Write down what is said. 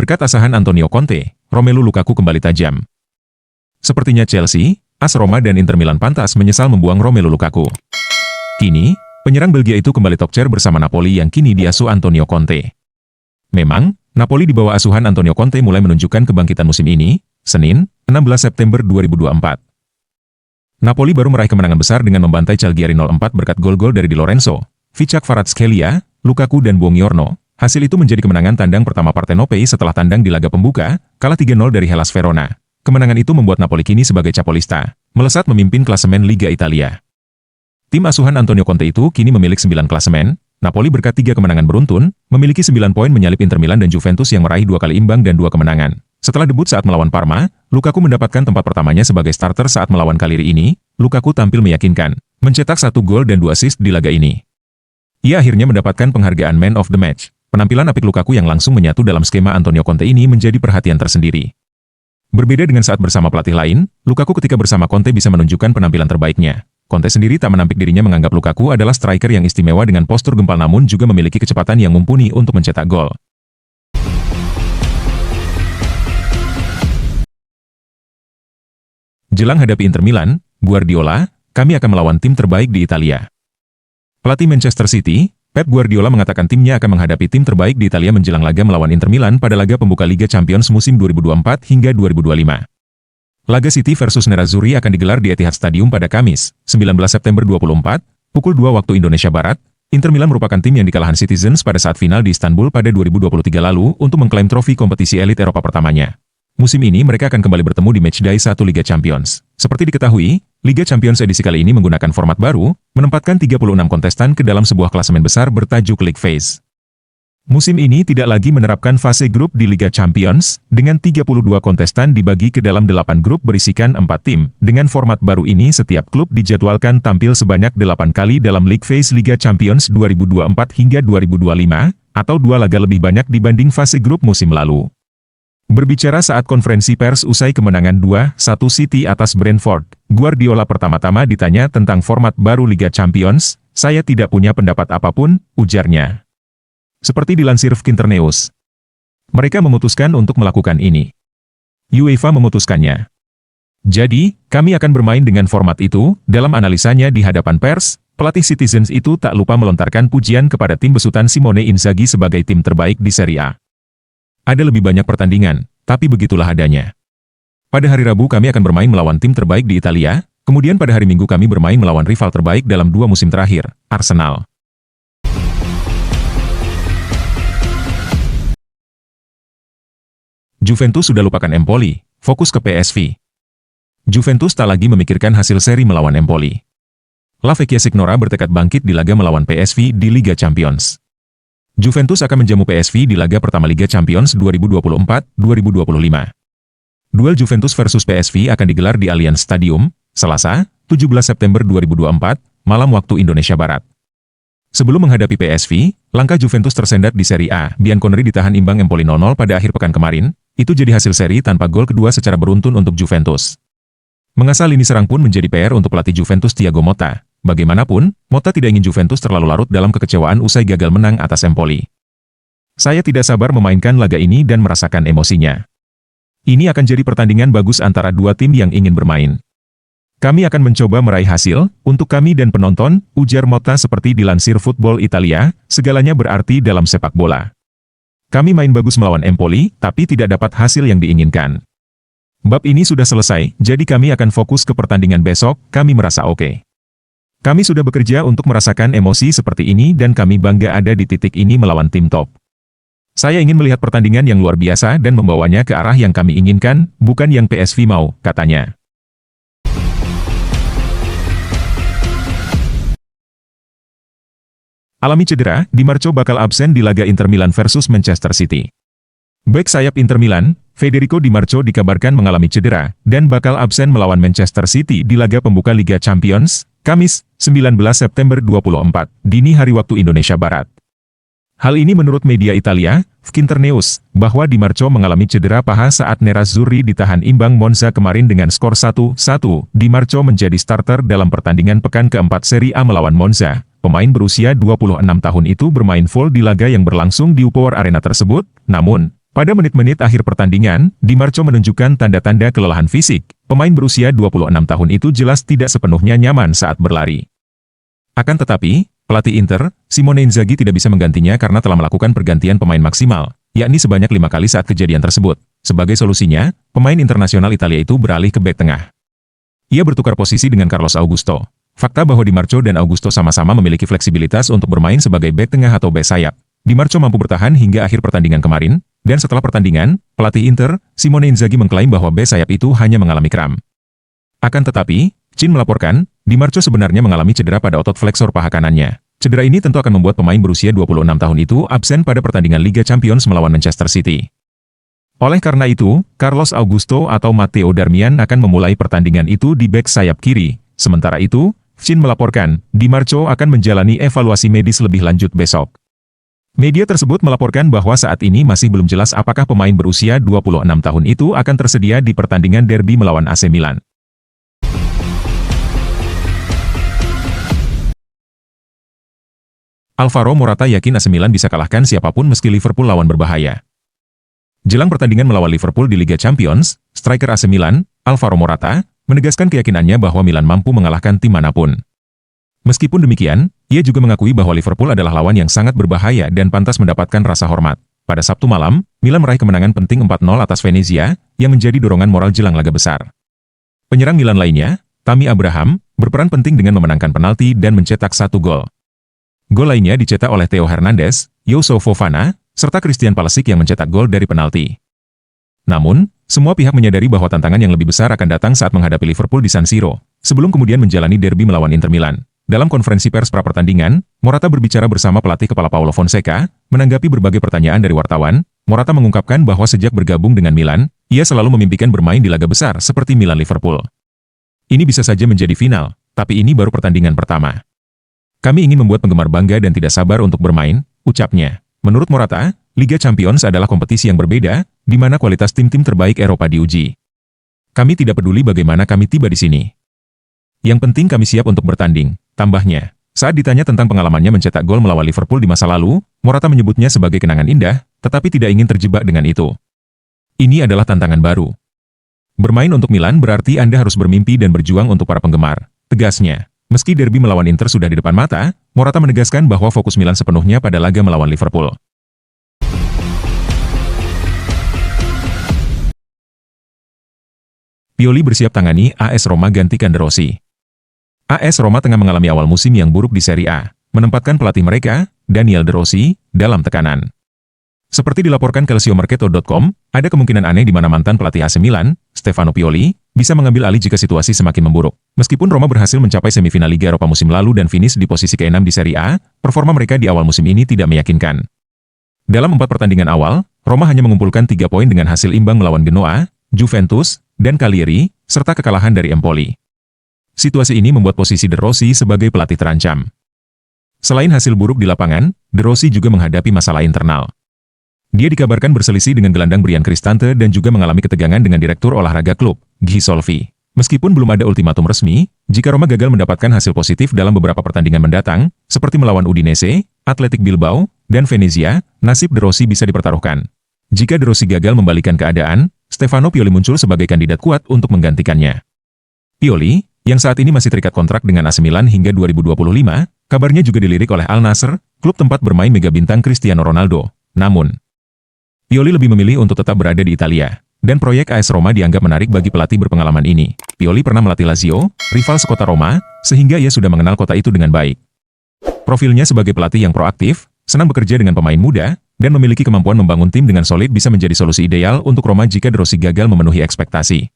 Berkat asahan Antonio Conte, Romelu Lukaku kembali tajam. Sepertinya Chelsea, AS Roma dan Inter Milan pantas menyesal membuang Romelu Lukaku. Kini, penyerang Belgia itu kembali top chair bersama Napoli yang kini diasuh Antonio Conte. Memang, Napoli di bawah asuhan Antonio Conte mulai menunjukkan kebangkitan musim ini, Senin, 16 September 2024. Napoli baru meraih kemenangan besar dengan membantai Cagliari 0-4 berkat gol-gol dari Di Lorenzo, Vicac Kvaratskhelia, Lukaku dan Buongiorno. Hasil itu menjadi kemenangan tandang pertama Partenopei setelah tandang di laga pembuka, kalah 3-0 dari Hellas Verona. Kemenangan itu membuat Napoli kini sebagai capolista, melesat memimpin klasemen Liga Italia. Tim asuhan Antonio Conte itu kini memiliki 9 klasemen. Napoli berkat 3 kemenangan beruntun, memiliki 9 poin menyalip Inter Milan dan Juventus yang meraih 2 kali imbang dan 2 kemenangan. Setelah debut saat melawan Parma, Lukaku mendapatkan tempat pertamanya sebagai starter saat melawan Cagliari ini. Lukaku tampil meyakinkan, mencetak 1 gol dan 2 assist di laga ini. Ia akhirnya mendapatkan penghargaan Man of the Match. Penampilan apik Lukaku yang langsung menyatu dalam skema Antonio Conte ini menjadi perhatian tersendiri. Berbeda dengan saat bersama pelatih lain, Lukaku ketika bersama Conte bisa menunjukkan penampilan terbaiknya. Conte sendiri tak menampik dirinya menganggap Lukaku adalah striker yang istimewa dengan postur gempal namun juga memiliki kecepatan yang mumpuni untuk mencetak gol. Jelang hadapi Inter Milan, Guardiola, kami akan melawan tim terbaik di Italia. Pelatih Manchester City, Pep Guardiola mengatakan timnya akan menghadapi tim terbaik di Italia menjelang laga melawan Inter Milan pada laga pembuka Liga Champions musim 2024 hingga 2025. Laga City versus Nerazzurri akan digelar di Etihad Stadium pada Kamis, 19 September 2024, pukul 2 waktu Indonesia Barat. Inter Milan merupakan tim yang dikalahan Citizens pada saat final di Istanbul pada 2023 lalu untuk mengklaim trofi kompetisi elit Eropa pertamanya. Musim ini mereka akan kembali bertemu di Matchday 1 Liga Champions. Seperti diketahui, Liga Champions edisi kali ini menggunakan format baru, menempatkan 36 kontestan ke dalam sebuah klasemen besar bertajuk League Phase. Musim ini tidak lagi menerapkan fase grup di Liga Champions, dengan 32 kontestan dibagi ke dalam 8 grup berisikan 4 tim. Dengan format baru ini setiap klub dijadwalkan tampil sebanyak 8 kali dalam League Phase Liga Champions 2024 hingga 2025, atau 2 laga lebih banyak dibanding fase grup musim lalu. Berbicara saat konferensi pers usai kemenangan 2-1 City atas Brentford, Guardiola pertama-tama ditanya tentang format baru Liga Champions, "Saya tidak punya pendapat apapun," ujarnya. Seperti dilansir Fkinternews, mereka memutuskan untuk melakukan ini. UEFA memutuskannya. Jadi, kami akan bermain dengan format itu. Dalam analisanya di hadapan pers, pelatih Citizens itu tak lupa melontarkan pujian kepada tim besutan Simone Inzaghi sebagai tim terbaik di Serie A. Ada lebih banyak pertandingan, tapi begitulah adanya. Pada hari Rabu kami akan bermain melawan tim terbaik di Italia, kemudian pada hari Minggu kami bermain melawan rival terbaik dalam 2 musim terakhir, Arsenal. Juventus sudah lupakan Empoli, fokus ke PSV. Juventus tak lagi memikirkan hasil seri melawan Empoli. La Vecchia Signora bertekad bangkit di laga melawan PSV di Liga Champions. Juventus akan menjamu PSV di laga pertama Liga Champions 2024-2025. Duel Juventus versus PSV akan digelar di Allianz Stadium, Selasa, 17 September 2024, malam waktu Indonesia Barat. Sebelum menghadapi PSV, langkah Juventus tersendat di Serie A. Bianconeri ditahan imbang Empoli 0-0 pada akhir pekan kemarin, itu jadi hasil seri tanpa gol kedua secara beruntun untuk Juventus. Mengasah lini serang pun menjadi PR untuk pelatih Juventus Thiago Motta. Bagaimanapun, Motta tidak ingin Juventus terlalu larut dalam kekecewaan usai gagal menang atas Empoli. "Saya tidak sabar memainkan laga ini dan merasakan emosinya. Ini akan jadi pertandingan bagus antara dua tim yang ingin bermain. Kami akan mencoba meraih hasil, untuk kami dan penonton," ujar Motta seperti dilansir Football Italia, "segalanya berarti dalam sepak bola. Kami main bagus melawan Empoli, tapi tidak dapat hasil yang diinginkan. Bab ini sudah selesai, jadi kami akan fokus ke pertandingan besok, kami merasa oke. Kami sudah bekerja untuk merasakan emosi seperti ini dan kami bangga ada di titik ini melawan tim top. Saya ingin melihat pertandingan yang luar biasa dan membawanya ke arah yang kami inginkan, bukan yang PSV mau," katanya. Alami cedera, Di Marco bakal absen di laga Inter Milan versus Manchester City. Bek sayap Inter Milan, Federico Di Marco dikabarkan mengalami cedera, dan bakal absen melawan Manchester City di laga pembuka Liga Champions, Kamis, 19 September 2024, dini hari waktu Indonesia Barat. Hal ini menurut media Italia, Fkinternews, bahwa Di Marco mengalami cedera paha saat Nerazzurri ditahan imbang Monza kemarin dengan skor 1-1. Di Marco menjadi starter dalam pertandingan pekan keempat Serie A melawan Monza. Pemain berusia 26 tahun itu bermain full di laga yang berlangsung di Upor Arena tersebut, namun, Pada menit-menit akhir pertandingan, Di Marco menunjukkan tanda-tanda kelelahan fisik. Pemain berusia 26 tahun itu jelas tidak sepenuhnya nyaman saat berlari. Akan tetapi, pelatih Inter, Simone Inzaghi tidak bisa menggantinya karena telah melakukan pergantian pemain maksimal, yakni sebanyak 5 kali saat kejadian tersebut. Sebagai solusinya, pemain internasional Italia itu beralih ke bek tengah. Ia bertukar posisi dengan Carlos Augusto. Fakta bahwa Di Marco dan Augusto sama-sama memiliki fleksibilitas untuk bermain sebagai bek tengah atau bek sayap. Di Marco mampu bertahan hingga akhir pertandingan kemarin, dan setelah pertandingan, pelatih Inter, Simone Inzaghi mengklaim bahwa bek sayap itu hanya mengalami kram. Akan tetapi, Chin melaporkan, Di Marco sebenarnya mengalami cedera pada otot fleksor paha kanannya. Cedera ini tentu akan membuat pemain berusia 26 tahun itu absen pada pertandingan Liga Champions melawan Manchester City. Oleh karena itu, Carlos Augusto atau Matteo Darmian akan memulai pertandingan itu di bek sayap kiri. Sementara itu, Chin melaporkan, Di Marco akan menjalani evaluasi medis lebih lanjut besok. Media tersebut melaporkan bahwa saat ini masih belum jelas apakah pemain berusia 26 tahun itu akan tersedia di pertandingan derby melawan AC Milan. Alvaro Morata yakin AC Milan bisa kalahkan siapapun meski Liverpool lawan berbahaya. Jelang pertandingan melawan Liverpool di Liga Champions, striker AC Milan, Alvaro Morata, menegaskan keyakinannya bahwa Milan mampu mengalahkan tim manapun. Meskipun demikian, ia juga mengakui bahwa Liverpool adalah lawan yang sangat berbahaya dan pantas mendapatkan rasa hormat. Pada Sabtu malam, Milan meraih kemenangan penting 4-0 atas Venezia, yang menjadi dorongan moral jelang laga besar. Penyerang Milan lainnya, Tammy Abraham, berperan penting dengan memenangkan penalti dan mencetak 1 gol. Gol lainnya dicetak oleh Theo Hernandez, Youssouf Fofana, serta Christian Pulisic yang mencetak gol dari penalti. Namun, semua pihak menyadari bahwa tantangan yang lebih besar akan datang saat menghadapi Liverpool di San Siro, sebelum kemudian menjalani derby melawan Inter Milan. Dalam konferensi pers pra-pertandingan, Morata berbicara bersama pelatih kepala Paulo Fonseca. Menanggapi berbagai pertanyaan dari wartawan, Morata mengungkapkan bahwa sejak bergabung dengan Milan, ia selalu memimpikan bermain di laga besar seperti Milan-Liverpool. Ini bisa saja menjadi final, tapi ini baru pertandingan pertama. Kami ingin membuat penggemar bangga dan tidak sabar untuk bermain, ucapnya. Menurut Morata, Liga Champions adalah kompetisi yang berbeda, di mana kualitas tim-tim terbaik Eropa diuji. Kami tidak peduli bagaimana kami tiba di sini. Yang penting kami siap untuk bertanding, tambahnya. Saat ditanya tentang pengalamannya mencetak gol melawan Liverpool di masa lalu, Morata menyebutnya sebagai kenangan indah, tetapi tidak ingin terjebak dengan itu. Ini adalah tantangan baru. Bermain untuk Milan berarti Anda harus bermimpi dan berjuang untuk para penggemar, tegasnya. Meski derby melawan Inter sudah di depan mata, Morata menegaskan bahwa fokus Milan sepenuhnya pada laga melawan Liverpool. Pioli bersiap tangani AS Roma gantikan De Rossi. AS Roma tengah mengalami awal musim yang buruk di Serie A, menempatkan pelatih mereka, Daniel De Rossi, dalam tekanan. Seperti dilaporkan Calciomercato.com, ada kemungkinan aneh di mana mantan pelatih AC Milan, Stefano Pioli, bisa mengambil alih jika situasi semakin memburuk. Meskipun Roma berhasil mencapai semifinal Liga Eropa musim lalu dan finish di posisi ke-6 di Serie A, performa mereka di awal musim ini tidak meyakinkan. Dalam 4 pertandingan awal, Roma hanya mengumpulkan 3 poin dengan hasil imbang melawan Genoa, Juventus, dan Cagliari, serta kekalahan dari Empoli. Situasi ini membuat posisi De Rossi sebagai pelatih terancam. Selain hasil buruk di lapangan, De Rossi juga menghadapi masalah internal. Dia dikabarkan berselisih dengan gelandang Brian Cristante dan juga mengalami ketegangan dengan direktur olahraga klub, Guy Solvi. Meskipun belum ada ultimatum resmi, jika Roma gagal mendapatkan hasil positif dalam beberapa pertandingan mendatang, seperti melawan Udinese, Athletic Bilbao, dan Venezia, nasib De Rossi bisa dipertaruhkan. Jika De Rossi gagal membalikan keadaan, Stefano Pioli muncul sebagai kandidat kuat untuk menggantikannya. Pioli, yang saat ini masih terikat kontrak dengan AC Milan hingga 2025, kabarnya juga dilirik oleh Al Nassr, klub tempat bermain mega bintang Cristiano Ronaldo. Namun, Pioli lebih memilih untuk tetap berada di Italia, dan proyek AS Roma dianggap menarik bagi pelatih berpengalaman ini. Pioli pernah melatih Lazio, rival sekota Roma, sehingga ia sudah mengenal kota itu dengan baik. Profilnya sebagai pelatih yang proaktif, senang bekerja dengan pemain muda, dan memiliki kemampuan membangun tim dengan solid bisa menjadi solusi ideal untuk Roma jika De Rossi gagal memenuhi ekspektasi.